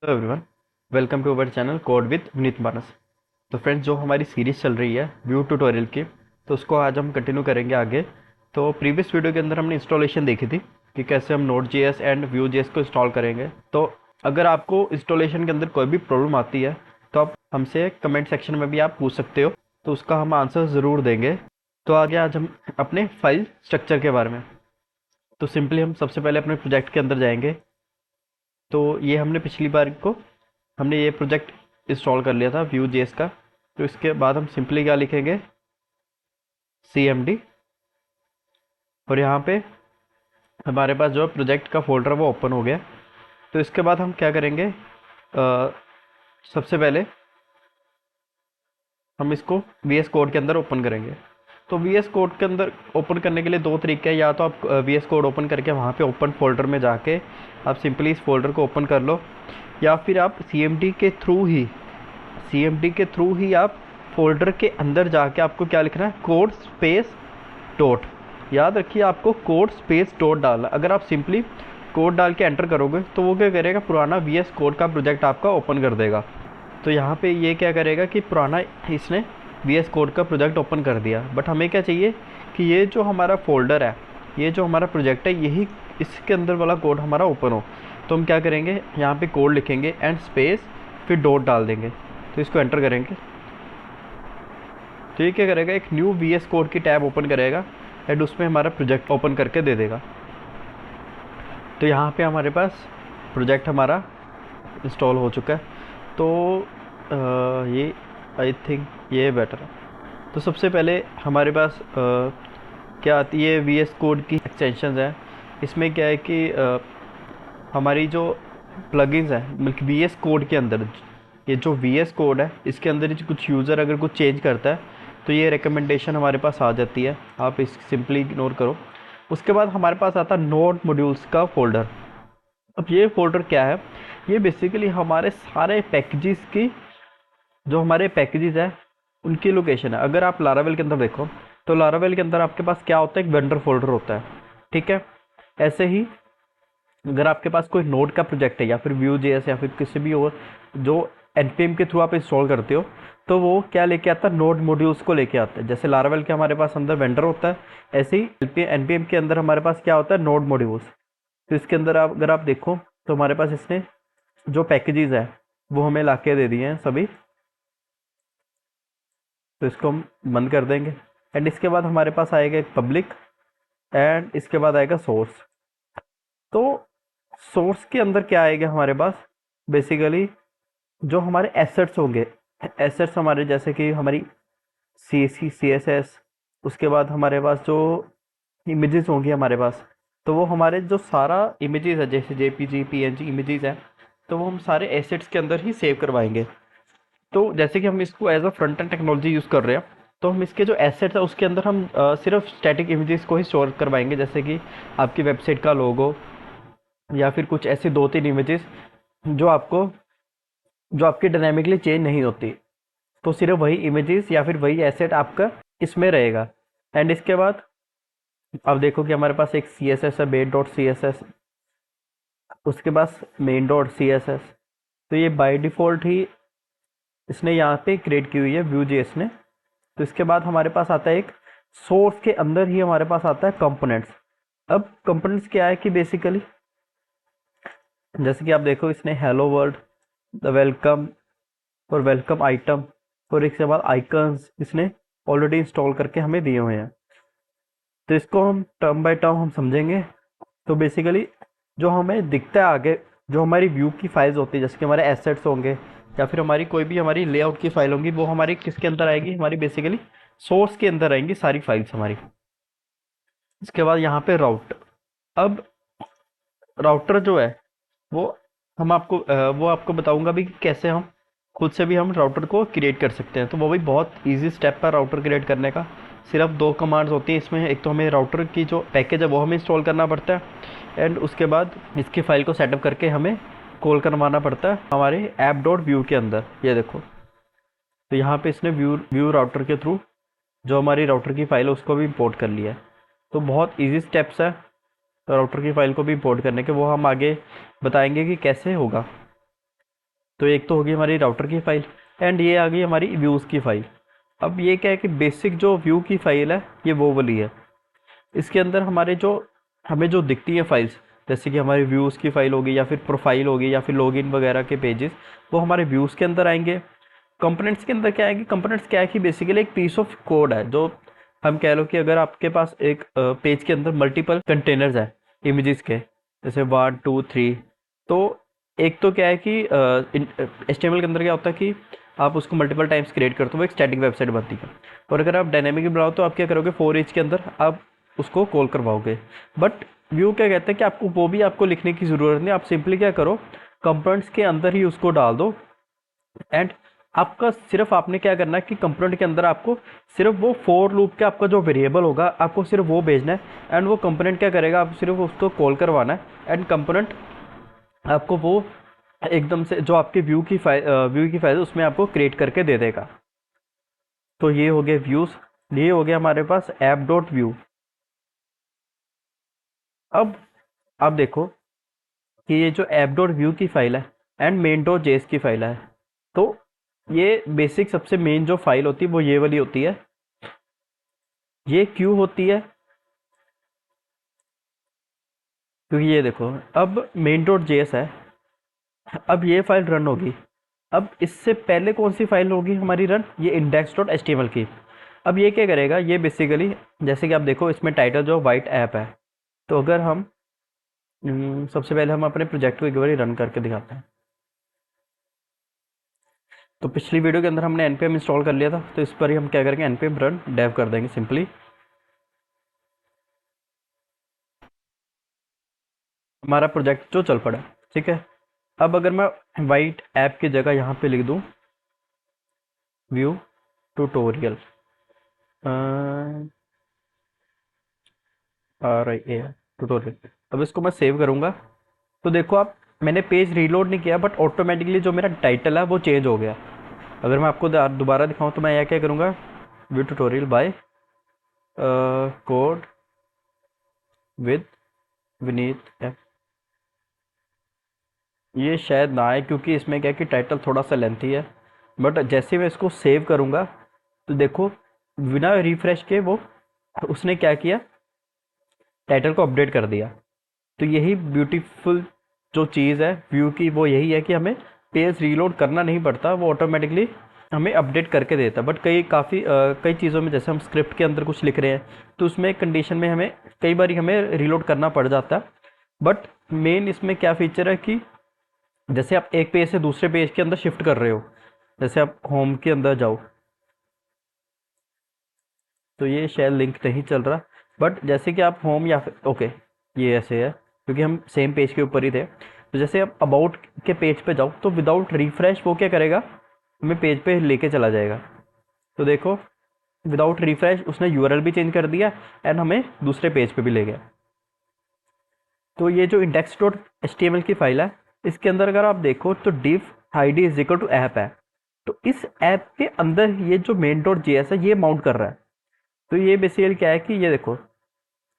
Hello everyone, welcome to our channel code with Vineet Manas. तो friends, जो हमारी सीरीज़ चल रही है व्यू ट्यूटोरियल की, तो उसको आज हम कंटिन्यू करेंगे आगे। तो प्रीवियस वीडियो के अंदर हमने इंस्टॉलेशन देखी थी कि कैसे हम node JS and Vue JS को इंस्टॉल करेंगे। तो अगर आपको इंस्टॉलेशन के अंदर कोई भी प्रॉब्लम आती है तो आप हमसे कमेंट सेक्शन में भी आप पूछ सकते हो, तो उसका हम आंसर ज़रूर देंगे। तो आगे आज हम अपने फाइल स्ट्रक्चर के बारे में, तो सिंपली हम सबसे पहले अपने प्रोजेक्ट के अंदर जाएंगे। तो ये हमने पिछली बार को हमने ये प्रोजेक्ट इंस्टॉल कर लिया था व्यू जेएस का। तो इसके बाद हम सिंपली क्या लिखेंगे, cmd, और यहाँ पे हमारे पास जो प्रोजेक्ट का फोल्डर वो ओपन हो गया। तो इसके बाद हम क्या करेंगे, सबसे पहले हम इसको VS कोड के अंदर ओपन करेंगे। तो VS कोड के अंदर ओपन करने के लिए दो तरीके हैं। या तो आप VS कोड ओपन करके वहाँ पे ओपन फोल्डर में जाके आप सिंपली इस फोल्डर को ओपन कर लो, या फिर आप CMD के थ्रू ही आप फोल्डर के अंदर जाके आपको क्या लिखना है, कोड स्पेस डॉट। याद रखिए, आपको कोड स्पेस डॉट डालना। अगर आप सिंपली कोड डाल के एंटर करोगे तो वो क्या करेगा, पुराना VS कोड का प्रोजेक्ट आपका ओपन कर देगा। तो यहाँ पे ये क्या करेगा कि पुराना इसने VS कोड का प्रोजेक्ट ओपन कर दिया। बट हमें क्या चाहिए कि ये जो हमारा फोल्डर है, ये जो हमारा प्रोजेक्ट है, यही इसके अंदर वाला कोड हमारा ओपन हो। तो हम क्या करेंगे, यहाँ पे कोड लिखेंगे एंड स्पेस फिर डॉट डाल देंगे। तो इसको एंटर करेंगे तो ये क्या करेगा, एक न्यू VS कोड की टैब ओपन करेगा एंड उसमें हमारा प्रोजेक्ट ओपन करके दे देगा। तो यहाँ पे हमारे पास प्रोजेक्ट हमारा इंस्टॉल हो चुका है। तो ये आई थिंक ये बेटर है। तो सबसे पहले हमारे पास क्या आती है, VS कोड की एक्सटेंशन है। इसमें क्या है कि हमारी जो प्लगइन्स है, मतलब VS कोड के अंदर, ये जो VS कोड है इसके अंदर ही कुछ यूज़र अगर कुछ चेंज करता है तो ये रिकमेंडेशन हमारे पास आ जाती है। आप इस सिंपली इग्नोर करो। उसके बाद हमारे पास आता है नोड मॉड्यूल्स का फोल्डर। अब ये फोल्डर क्या है, ये बेसिकली हमारे सारे पैकेजेस की, जो हमारे पैकेजेस है उनकी लोकेशन है। अगर आप लारावेल के अंदर देखो तो लारावेल के अंदर आपके पास क्या होता है, एक वेंडर फोल्डर होता है, ठीक है। ऐसे ही अगर आपके पास कोई नोड का प्रोजेक्ट है या फिर व्यू जेएस या फिर किसी भी और जो एनपीएम के थ्रू आप इंस्टॉल करते हो, तो वो क्या लेके आता है, नोड मॉड्यूल्स को लेके आता है। जैसे लारावेल के हमारे पास अंदर वेंडर होता है, ऐसे ही एनपीएम के अंदर हमारे पास क्या होता है, नोड मॉड्यूल्स। तो इसके अंदर आप अगर आप देखो तो हमारे पास इसने जो पैकेजेस है वो हमें ला के दे दिए हैं सभी। तो इसको हम बंद कर देंगे एंड इसके बाद हमारे पास आएगा एक पब्लिक एंड इसके बाद आएगा सोर्स। तो सोर्स के अंदर क्या आएगा हमारे पास, बेसिकली जो हमारे एसेट्स होंगे, एसेट्स हमारे जैसे कि हमारी CSS, उसके बाद हमारे पास जो इमेजेस होंगी हमारे पास, तो वो हमारे जो सारा इमेजेस है जैसे JPG PNG इमेजेस है, तो वो हम सारे एसेट्स के अंदर ही सेव करवाएंगे। तो जैसे कि हम इसको as a front end technology use कर रहे हैं, तो हम इसके जो एसेट्स है उसके अंदर हम सिर्फ स्टैटिक इमेजेस को ही स्टोर करवाएंगे, जैसे कि आपकी वेबसाइट का लोगो या फिर कुछ ऐसी दो तीन इमेजेस जो आपको, जो आपकी डायनेमिकली चेंज नहीं होती। तो सिर्फ वही इमेजेस या फिर वही एसेट आपका इसमें रहेगा। एंड इसके बाद अब देखो कि हमारे पास एक CSS है, बेस डॉट CSS, उसके पास मेन डॉट CSS। तो ये बाय डिफ़ॉल्ट ही इसने यहाँ पे क्रिएट की हुई है Vue.js ने। तो इसके बाद हमारे पास आता है एक सोर्स के अंदर ही हमारे पास आता है कंपोनेंट्स। अब कंपोनेंट्स क्या है कि बेसिकली जैसे कि आप देखो, इसने हेलो वर्ल्ड, द वेलकम और वेलकम आइटम और इसके बाद आइकन्स इसने ऑलरेडी इंस्टॉल करके हमें दिए हुए हैं। तो इसको हम टर्म बाय टर्म हम समझेंगे। तो बेसिकली जो हमें दिखता है आगे, जो हमारी व्यू की फाइल्स होती है, जैसे कि हमारे एसेट्स होंगे या फिर हमारी कोई भी हमारी लेआउट की फाइल होंगी, वो हमारी किसके अंदर आएगी, हमारी बेसिकली सोर्स के अंदर आएंगी सारी फाइल्स हमारी। इसके बाद यहाँ पे अब राउटर जो है वो हम आपको वो आपको बताऊंगा भी कि कैसे हम खुद से भी हम राउटर को क्रिएट कर सकते हैं। तो वो भी बहुत इजी स्टेप है राउटर क्रिएट करने का। सिर्फ दो कमांड्स होती हैं इसमें, एक तो हमें राउटर की जो पैकेज है वो हमें इंस्टॉल करना पड़ता है एंड उसके बाद इसकी फाइल को सेटअप करके हमें कॉल करवाना पड़ता है हमारे ऐप डॉट व्यू के अंदर। ये देखो, तो यहाँ पे इसने व्यू राउटर के थ्रू जो हमारी राउटर की फाइल है उसको भी इंपोर्ट कर लिया है। तो बहुत ईजी स्टेप्स है राउटर की फाइल को भी इंपोर्ट करने के, वो हम आगे बताएंगे कि कैसे होगा। तो एक तो होगी हमारी राउटर की फाइल, एंड ये आ गई हमारी व्यूज़ की फाइल। अब ये क्या है कि बेसिक जो व्यू की फाइल है ये वो वाली है। इसके अंदर हमारे जो हमें जो दिखती है फाइल्स, जैसे कि हमारे व्यूज़ की फाइल होगी या फिर प्रोफाइल होगी या फिर लॉगिन वगैरह के पेजेस, वो हमारे व्यूज़ के अंदर आएंगे। कंपोनेंट्स के अंदर क्या आएंगे, कंपोनेंट्स क्या है कि बेसिकली एक पीस ऑफ कोड है, जो हम कह लो कि अगर आपके पास एक पेज के अंदर मल्टीपल कंटेनर्स है इमेजेस के, जैसे 1 2 3, तो एक तो क्या है कि HTML के अंदर क्या होता है कि आप उसको मल्टीपल टाइम्स क्रिएट करते हो, वो एक स्टैटिक वेबसाइट बनती है। और अगर आप डायनेमिक बनाओ तो आप क्या करोगे, फॉर ईच के अंदर आप उसको कॉल करवाओगे। बट व्यू क्या कहते हैं कि आपको वो भी आपको लिखने की ज़रूरत नहीं, आप सिंपली क्या करो, कंपोनेंट्स के अंदर ही उसको डाल दो। एंड आपका सिर्फ आपने क्या करना है कि कंपोनेंट के अंदर आपको सिर्फ वो फॉर लूप का आपका जो वेरिएबल होगा आपको सिर्फ वो भेजना है, एंड वो कंपोनेंट क्या करेगा, आप सिर्फ उसको कॉल करवाना है, एंड कंपोनेंट आपको वो एकदम से जो आपके व्यू की फाइल उसमें आपको क्रिएट करके दे देगा। तो ये हो गया व्यूज, ये हो गया हमारे पास ऐप डॉट व्यू। अब आप देखो कि ये जो ऐप डॉट व्यू की फाइल है एंड मेन डॉट जेएस की फाइल है, तो ये बेसिक सबसे मेन जो फाइल होती है वो ये वाली होती है। ये क्यों होती है, क्योंकि ये देखो अब मेन डॉट जेएस है, अब ये फाइल रन होगी। अब इससे पहले कौन सी फाइल होगी हमारी रन, ये इंडेक्स डॉट एच की। अब ये क्या करेगा, ये बेसिकली जैसे कि आप देखो इसमें टाइटल जो वाइट ऐप है, तो अगर हम सबसे पहले हम अपने प्रोजेक्ट को एक बार रन करके दिखाते हैं। तो पिछली वीडियो के अंदर हमने npm इंस्टॉल कर लिया था, तो इस पर ही हम क्या करेंगे, npm रन डेव कर देंगे सिंपली। हमारा प्रोजेक्ट जो चल पड़ा, ठीक है। अब अगर मैं वाइट ऐप की जगह यहाँ पे लिख दूँ व्यू ट्यूटोरियल, ट्यूटोरियल, अब इसको मैं सेव करूँगा। तो देखो आप, मैंने पेज रीलोड नहीं किया बट ऑटोमेटिकली जो मेरा टाइटल है वो चेंज हो गया। अगर मैं आपको दोबारा दिखाऊं तो मैं यह क्या करूँगा, view tutorial bye code with Vineet F. ये शायद ना आए क्योंकि इसमें क्या है कि टाइटल थोड़ा सा लेंथी है, बट जैसे मैं इसको सेव करूँगा तो देखो बिना रिफ्रेश के वो उसने क्या किया, टाइटल को अपडेट कर दिया। तो यही ब्यूटीफुल जो चीज़ है व्यू की, वो यही है कि हमें पेज रीलोड करना नहीं पड़ता, वो ऑटोमेटिकली हमें अपडेट करके देता। बट कई चीज़ों में जैसे हम स्क्रिप्ट के अंदर कुछ लिख रहे हैं तो उसमें कंडीशन में हमें कई बार हमें रीलोड करना पड़ जाता है। बट मेन इसमें क्या फीचर है कि जैसे आप एक पेज से दूसरे पेज के अंदर शिफ्ट कर रहे हो, जैसे आप होम के अंदर जाओ, तो ये शायद लिंक नहीं चल रहा, बट जैसे कि आप होम या फिर ओके, ये ऐसे है क्योंकि हम सेम पेज के ऊपर ही थे। तो जैसे आप अबाउट के पेज पे जाओ तो विदाउट रिफ्रेश वो क्या करेगा, हमें पेज पे लेके चला जाएगा। तो देखो विदाउट रिफ्रेश उसने यूआरएल भी चेंज कर दिया एंड हमें दूसरे पेज पे भी ले गया। तो ये जो इंडेक्स डॉट एच की फाइल है, इसके अंदर अगर आप देखो तो div id is equal to app है। तो इस ऐप के अंदर ये जो मेन डॉट जेएस है ये माउंट कर रहा है। तो ये बेसिकली क्या है कि ये देखो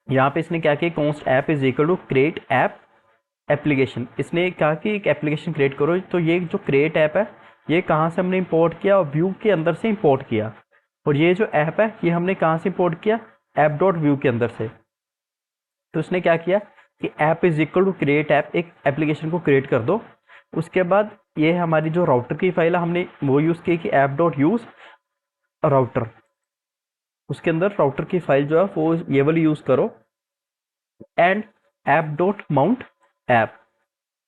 यहाँ पे इसने क्या किया, const app is equal to create app application. इसने कहा कि एक एप्लीकेशन क्रिएट करो। तो ये जो क्रिएट ऐप है ये कहाँ से हमने इंपोर्ट किया, और व्यू के अंदर से इंपोर्ट किया। और ये जो ऐप है ये हमने कहाँ से इंपोर्ट किया, ऐप डॉट व्यू के अंदर से। तो उसने क्या किया कि app is equal to create app, एक एप्लीकेशन को क्रिएट कर दो। उसके बाद ये हमारी जो राउटर की फाइल है हमने वो यूज़ की कि ऐप डॉट यूज़ राउटर, उसके अंदर राउटर की फाइल जो है वो ये वाली यूज़ करो, and app dot mount app.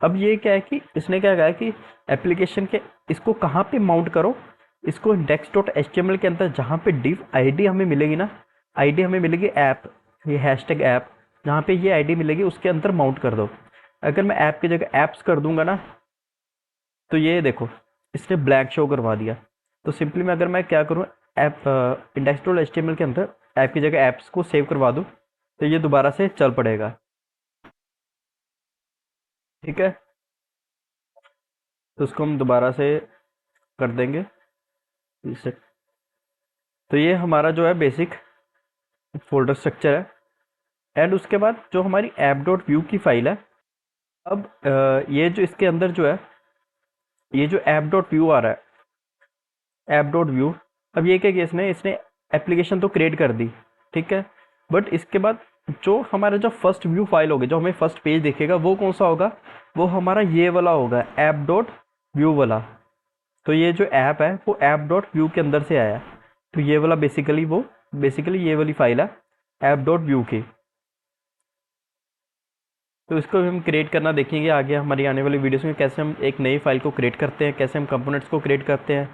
अब ये क्या है कि इसने क्या कहा कि एप्लीकेशन के इसको कहाँ पे माउंट करो, इसको इंडेक्स डॉट एच के अंदर जहाँ पे डिव आईडी हमें मिलेगी ना, आईडी हमें मिलेगी ऐप, ये हैशटैग ऐप, जहाँ पे ये आईडी मिलेगी उसके अंदर माउंट कर दो। अगर मैं ऐप की जगह ऐप्स कर दूंगा ना, तो ये देखो इसने ब्लैंक शो करवा दिया। तो सिंपली मैं अगर मैं क्या करूँ, ऐप इंडेक्स डॉट एच के अंदर ऐप की जगह ऐप्स को सेव करवा दूँ तो ये दोबारा से चल पड़ेगा, ठीक है। तो उसको हम दोबारा से कर देंगे इसे। तो ये हमारा जो है बेसिक फोल्डर स्ट्रक्चर है। एंड उसके बाद जो हमारी ऐप डॉट व्यू की फाइल है, अब ये जो इसके अंदर जो है ये जो ऐप डॉट व्यू आ रहा है, ऐप डॉट व्यू, अब ये क्या किया इसने एप्लीकेशन तो क्रिएट कर दी, ठीक है, बट इसके बाद जो हमारा जो फर्स्ट व्यू फाइल होगी, जो हमें फर्स्ट पेज दिखेगा, वो कौन सा होगा, वो हमारा ये वाला होगा, ऐप डॉट व्यू वाला। तो ये जो ऐप है वो ऐप डॉट व्यू के अंदर से आया है। तो ये वाला बेसिकली ये वाली फाइल है ऐप डॉट व्यू की। तो इसको भी हम क्रिएट करना देखेंगे आगे हमारी आने वाली वीडियोस में, कैसे हम एक नई फाइल को क्रिएट करते हैं, कैसे हम कंपोनेंट्स को क्रिएट करते हैं।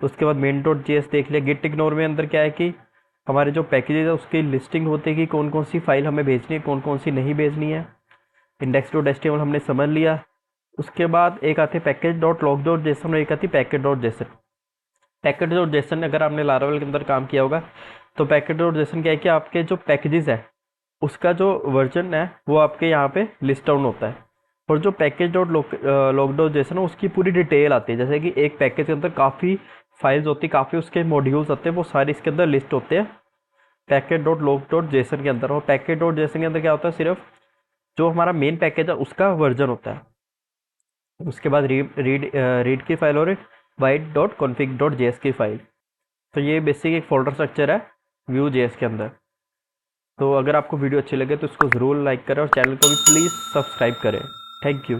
तो उसके बाद मेन डॉट जेएस देख लिया। गिट इग्नोर में अंदर क्या है कि हमारे जो पैकेजेस है उसकी लिस्टिंग होती है कि कौन कौन सी फाइल हमें भेजनी है, कौन कौन सी नहीं भेजनी है। इंडेक्स डॉट एचटीएमएल हमने समझ लिया। उसके बाद एक आती है package dot log dot JSON और एक आती है packet dot JSON. Packet dot JSON अगर आपने लारावेल के अंदर काम किया होगा तो पैकेट डॉट जेसन क्या है कि आपके जो पैकेजेस है उसका जो वर्जन है वो आपके यहाँ पे लिस्ट डाउन होता है। और जो package dot log dot JSON है उसकी पूरी डिटेल आती है, जैसे कि एक पैकेज के अंदर काफ़ी फाइल्स होती है, काफ़ी उसके मॉड्यूल्स होते हैं, वो सारे इसके अंदर लिस्ट होते हैं packet dot log dot JSON के अंदर। और पैकेट डॉट जेसन के अंदर क्या होता है, सिर्फ जो हमारा मेन पैकेज है उसका वर्जन होता है। उसके बाद रीड की फाइल और white dot config dot JS की फाइल। तो ये बेसिक एक फोल्डर स्ट्रक्चर है व्यू जेएस के अंदर। तो अगर आपको वीडियो अच्छी लगे तो इसको ज़रूर लाइक करें और चैनल को भी प्लीज़ सब्सक्राइब करें। Thank you.